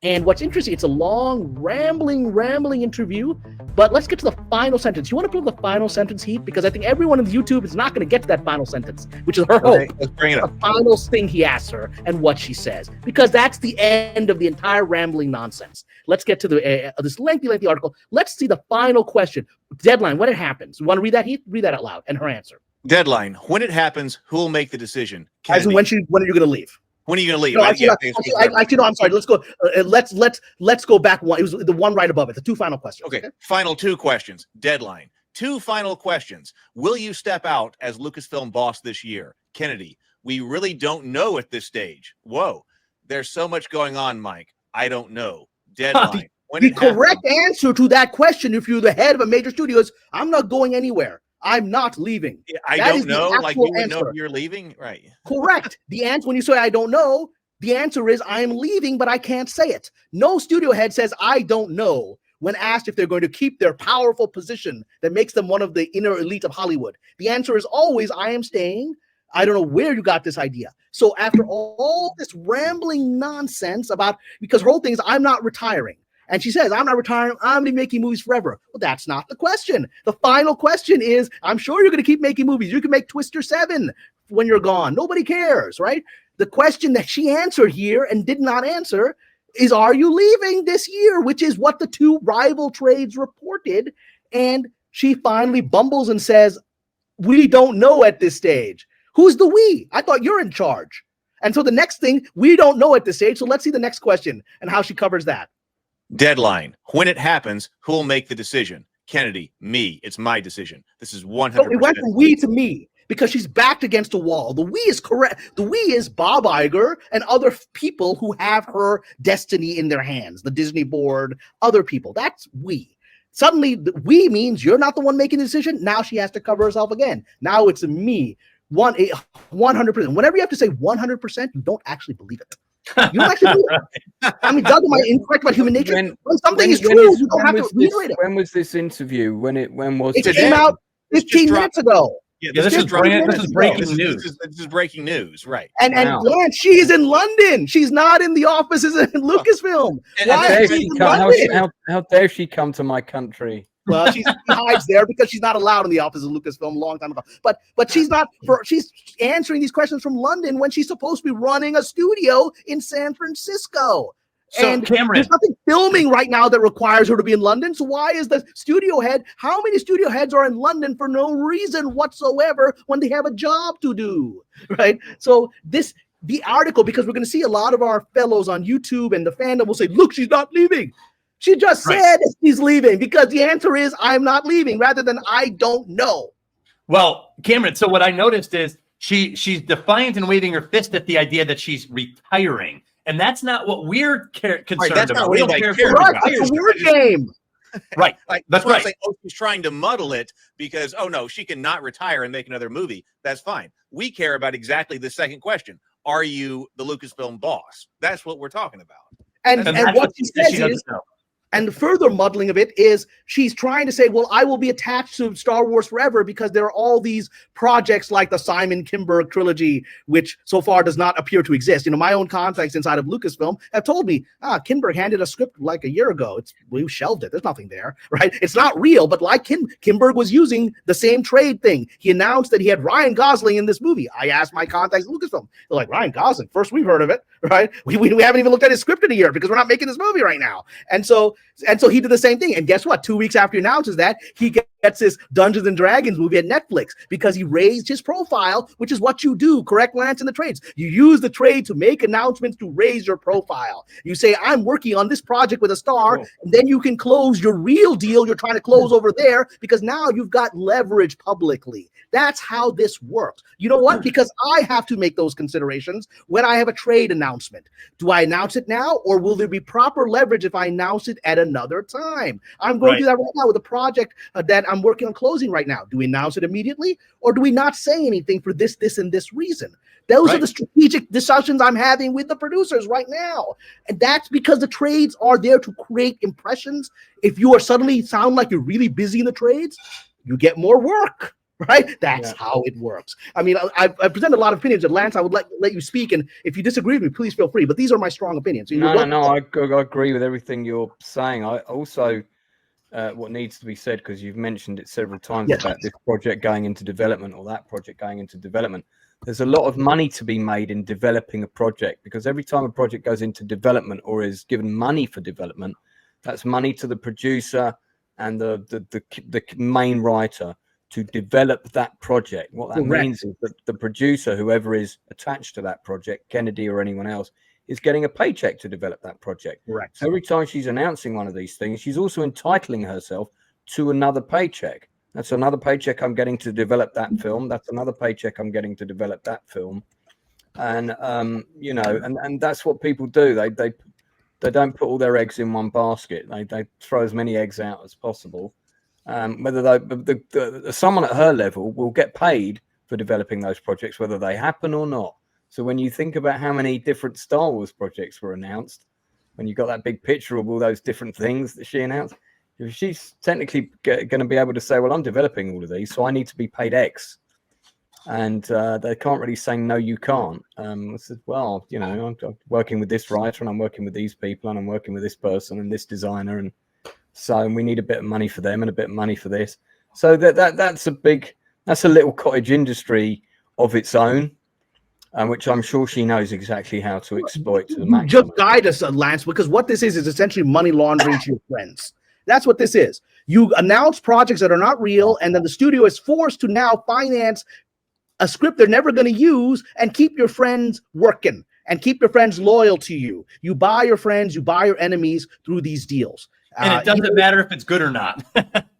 And what's interesting, it's a long, rambling interview, but let's get to the final sentence. You want to put the final sentence, Heath? Because I think everyone on YouTube is not going to get to that final sentence, which is her hope. Let's bring it up. The final thing he asks her and what she says, because that's the end of the entire rambling nonsense. Let's get to this lengthy article. Let's see the final question. Deadline, when it happens. You want to read that, Heath? Read that out loud and her answer. Deadline, when it happens, who will make the decision? As in when are you going to leave? When are you going to leave? No, actually, no, I'm sorry. Let's go. Let's go back one. It was the one right above it. The two final questions. Okay. Final two questions. Deadline. Two final questions. Will you step out as Lucasfilm boss this year? Kennedy, we really don't know at this stage. Whoa. There's so much going on, Mike. I don't know. Deadline. The correct answer to that question, if you're the head of a major studio, is I'm not going anywhere. I'm not leaving. I don't know. Like you would know if you're leaving, right? Correct. The answer when you say I don't know, the answer is I'm leaving, but I can't say it. No studio head says I don't know when asked if they're going to keep their powerful position that makes them one of the inner elite of Hollywood. The answer is always I am staying. I don't know where you got this idea. So after all this rambling nonsense about, because her whole thing is I'm not retiring. And she says, I'm not retiring. I'm going to be making movies forever. Well, that's not the question. The final question is, I'm sure you're going to keep making movies. You can make Twister 7 when you're gone. Nobody cares, right? The question that she answered here and did not answer is, are you leaving this year? Which is what the two rival trades reported. And she finally bumbles and says, we don't know at this stage. Who's the we? I thought you're in charge. And so the next thing, we don't know at this stage. So let's see the next question and how she covers that. Deadline. When it happens, who will make the decision? Kennedy, me. It's my decision. This is 100%. So it went from we to me because she's backed against a wall. The we is correct. The we is Bob Iger and other people who have her destiny in their hands. The Disney board, other people. That's we. Suddenly, we means you're not the one making the decision. Now she has to cover herself again. Now it's me. 100%. Whenever you have to say 100%, you don't actually believe it. You don't actually believe it. I mean, Doug, am I incorrect about human nature? When something is true, you don't have to reiterate it. When was this interview? When was it? It came out 15 minutes ago. Yeah, this is breaking news. This is breaking news, right? And Lance, she's in London. She's not in the offices in Lucasfilm. How dare she come to my country? Well, she hides there because she's not allowed in the office of Lucasfilm a long time ago. But she's not. She's answering these questions from London when she's supposed to be running a studio in San Francisco. So, and Cameron, there's nothing filming right now that requires her to be in London. So why is the studio head? How many studio heads are in London for no reason whatsoever when they have a job to do? Right. So the article, because we're going to see a lot of our fellows on YouTube and the fandom will say, look, she's not leaving. She just said she's leaving because the answer is I'm not leaving rather than I don't know. Well, Cameron, so what I noticed is she's defiant and waving her fist at the idea that she's retiring. And that's not what we're concerned about. Not what That's a weird game. Right. That's right. Like, she's trying to muddle it because, oh, no, she can not retire and make another movie. That's fine. We care about exactly the second question. Are you the Lucasfilm boss? That's what we're talking about. And what she says is, and the further muddling of it is she's trying to say, well, I will be attached to Star Wars forever because there are all these projects like the Simon Kinberg trilogy, which so far does not appear to exist. You know, my own contacts inside of Lucasfilm have told me, Kinberg handed a script like a year ago. We shelved it. There's nothing there, right? It's not real, but like Kinberg was using the same trade thing. He announced that he had Ryan Gosling in this movie. I asked my contacts at Lucasfilm. They're like, Ryan Gosling, first we've heard of it, right? We haven't even looked at his script in a year because we're not making this movie right now. And so he did the same thing. And guess what? 2 weeks after he announces that, he gets his Dungeons and Dragons movie at Netflix because he raised his profile, which is what you do, correct, Lance, in the trades. You use the trade to make announcements to raise your profile. You say, I'm working on this project with a star, and then you can close your real deal you're trying to close over there because now you've got leverage publicly. That's how this works. You know what? Because I have to make those considerations when I have a trade announcement. Do I announce it now, or will there be proper leverage if I announce it at another time? I'm going to do that right now with a project that I'm working on closing right now. Do we announce it immediately, or do we not say anything for this, and this reason? Those are the strategic discussions I'm having with the producers right now. And that's because the trades are there to create impressions. If you are suddenly sound like you're really busy in the trades, you get more work. right? That's how it works. I mean, I presented a lot of opinions, and Lance, I would let you speak, and if you disagree with me, please feel free. But these are my strong opinions. No, I agree with everything you're saying. I also, what needs to be said, because you've mentioned it several times about this project going into development or that project going into development. There's a lot of money to be made in developing a project, because every time a project goes into development or is given money for development, that's money to the producer and the main writer to develop that project. What that means is that the producer, whoever is attached to that project, Kennedy or anyone else, is getting a paycheck to develop that project. Correct. So every time she's announcing one of these things, she's also entitling herself to another paycheck. That's another paycheck I'm getting to develop that film. That's another paycheck I'm getting to develop that film. And you know, and that's what people do. They don't put all their eggs in one basket. They throw as many eggs out as possible. Whether someone at her level will get paid for developing those projects, whether they happen or not. So when you think about how many different Star Wars projects were announced, when you got that big picture of all those different things that she announced, if she's technically going to be able to say, well, I'm developing all of these, so I need to be paid X. And they can't really say, no, you can't. I said, well, you know, I'm working with this writer and I'm working with these people and I'm working with this person and this designer. And so we need a bit of money for them and a bit of money for this. So that's a little cottage industry of its own, which I'm sure she knows exactly how to exploit to the maximum. Just guide us, Lance, because what this is essentially money laundering to your friends. That's what this is. You announce projects that are not real, and then the studio is forced to now finance a script they're never going to use and keep your friends working and keep your friends loyal to you. You buy your friends, you buy your enemies through these deals. And it doesn't matter if it's good or not.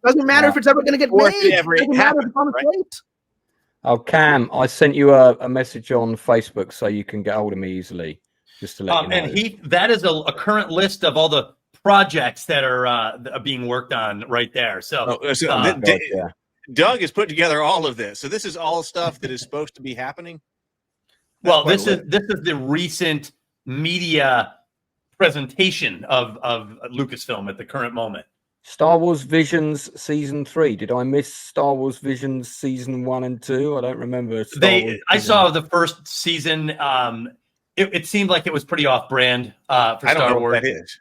Doesn't matter if it's ever going to get made. It doesn't matter if it's on a plate. Oh, Cam, I sent you a message on Facebook so you can get hold of me easily, just to let you know. And that is a current list of all the projects that are being worked on right there. So, Doug has put together all of this. So this is all stuff that is supposed to be happening. Well, this is the recent media presentation of Lucasfilm at the current moment. Star Wars Visions Season 3. Did I miss Star Wars Visions Season 1 and 2? I don't remember. I saw the first season. It seemed like it was pretty off-brand for Star Wars. I don't know what that is.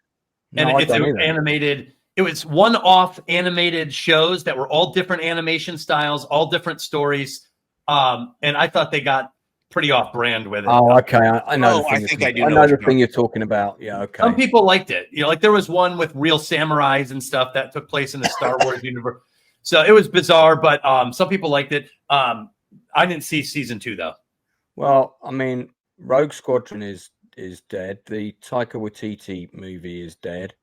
And it was animated. It was one-off animated shows that were all different animation styles, all different stories. And I thought they got pretty off-brand with it. Oh, okay. I know. I think I do. I know the thing you're talking about. Yeah, okay. Some people liked it. You know, like there was one with real samurais and stuff that took place in the Star Wars universe. So it was bizarre, but some people liked it. I didn't see season 2 though. Well, I mean, Rogue Squadron is dead. The Taika Waititi movie is dead.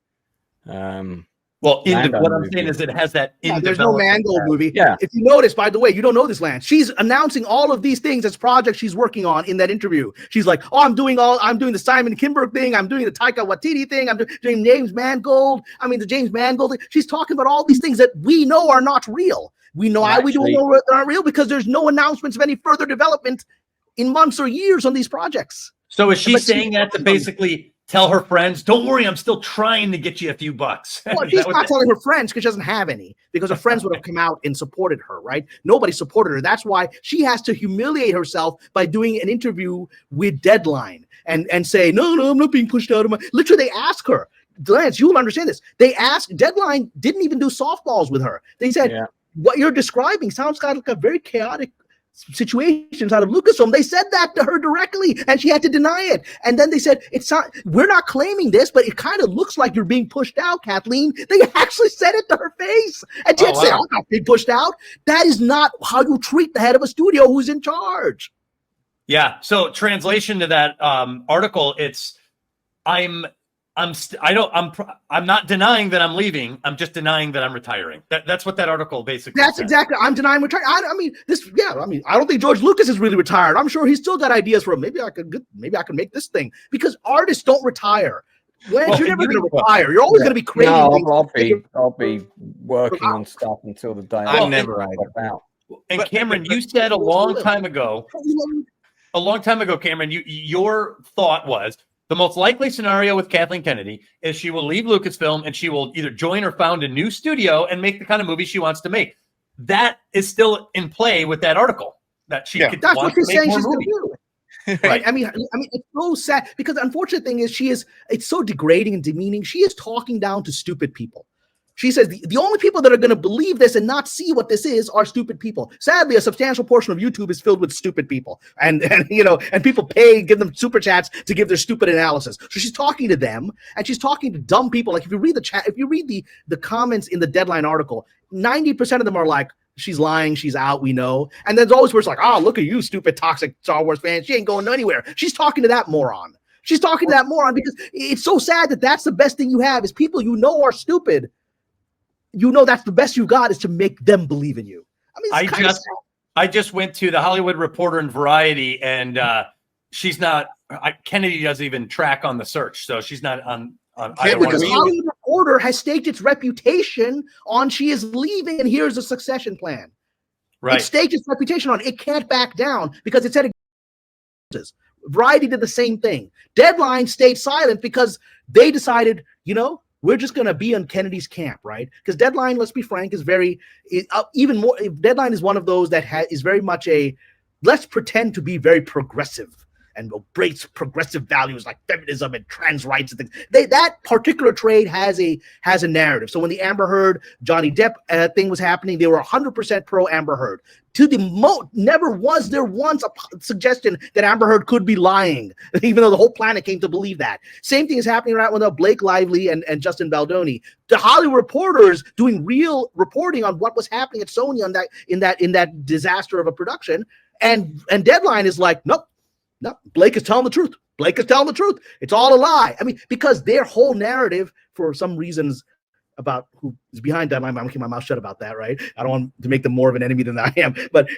Well, what I'm saying is it has that. There's no Mangold movie. Yeah. If you notice, by the way, you don't know this, Lance. She's announcing all of these things as projects she's working on in that interview. She's like, "Oh, I'm doing the Simon Kinberg thing. I'm doing the Taika Waititi thing. I'm doing James Mangold. The James Mangold thing." She's talking about all these things that we know are not real. We know we don't know they're not real because there's no announcements of any further development in months or years on these projects. So is she saying that to basically tell her friends, don't worry, I'm still trying to get you a few bucks? Well, she's not telling her friends because she doesn't have any, because her friends would have come out and supported her, right? Nobody supported her. That's why she has to humiliate herself by doing an interview with Deadline and say, no, I'm not being pushed out of my... Literally, they ask her, Lance, you'll understand this. They asked, Deadline didn't even do softballs with her. They said, what you're describing sounds kind of like a very chaotic situations out of Lucasfilm. They said that to her directly and she had to deny it. And then they said, we're not claiming this, but it kind of looks like you're being pushed out, Kathleen. They actually said it to her face. And she said, I'm not being pushed out. That is not how you treat the head of a studio who's in charge. Yeah. So translation to that article, it's I'm not denying that I'm leaving. I'm just denying that I'm retiring. That's what that article basically said. Exactly. I'm denying retiring. I don't think George Lucas is really retired. I'm sure he's still got ideas for maybe I could make this thing, because artists don't retire. You're never going to retire. You're always going to be creating. No, I'll be working on stuff until the day. I'm never out. And Cameron, you said a long time ago, Cameron, your thought was, the most likely scenario with Kathleen Kennedy is she will leave Lucasfilm and she will either join or found a new studio and make the kind of movie she wants to make. that is still in play with that article that she could. That's what she's saying she's going to do. Right. I mean, it's so sad because the unfortunate thing is it's so degrading and demeaning. She is talking down to stupid people. She says the only people that are going to believe this and not see what this is are stupid people. Sadly, a substantial portion of YouTube is filled with stupid people, and people give them super chats to give their stupid analysis. So she's talking to them, and she's talking to dumb people. Like if you read the chat, if you read the comments in the Deadline article, 90% of them are like, she's lying, she's out, we know. And there's always words like, oh, look at you, stupid, toxic Star Wars fan. She ain't going anywhere. She's talking to that moron. She's talking to that moron because it's so sad that that's the best thing you have is people you know are stupid. You know that's the best you got is to make them believe in you. I mean, I just went to the Hollywood Reporter and Variety, and she's not. Kennedy doesn't even track on the search, so she's not on either one. Because Hollywood Reporter has staked its reputation on she is leaving, and here's a succession plan. Right. It staked its reputation on it can't back down because it said it. Variety did the same thing. Deadline stayed silent because they decided, we're just going to be on Kennedy's camp, right? Because Deadline, let's be frank, is even more. Deadline is one of those that is very much let's pretend to be very progressive and embrace progressive values like feminism and trans rights and things. That particular trade has a narrative. So when the Amber Heard, Johnny Depp thing was happening, they were 100% pro Amber Heard. Never was there once a suggestion that Amber Heard could be lying, even though the whole planet came to believe that. Same thing is happening right with Blake Lively and Justin Baldoni. The Hollywood Reporters doing real reporting on what was happening at Sony in that disaster of a production, and Deadline is like, nope. No, Blake is telling the truth. Blake is telling the truth. It's all a lie. I mean, because their whole narrative, for some reasons, about who is behind Deadline, I'm gonna keep my mouth shut about that, right? I don't want to make them more of an enemy than I am. But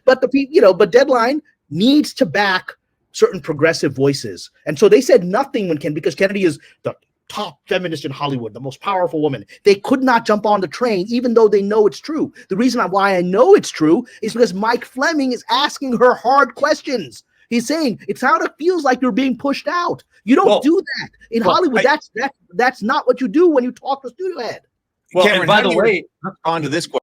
but Deadline needs to back certain progressive voices, and so they said nothing because Kennedy is the top feminist in Hollywood, the most powerful woman. They could not jump on the train, even though they know it's true. The reason why I know it's true is because Mike Fleming is asking her hard questions. He's saying it feels like you're being pushed out. You don't do that in Hollywood. That's not what you do when you talk to studio head. Well, Cameron, and by the way, on to this question.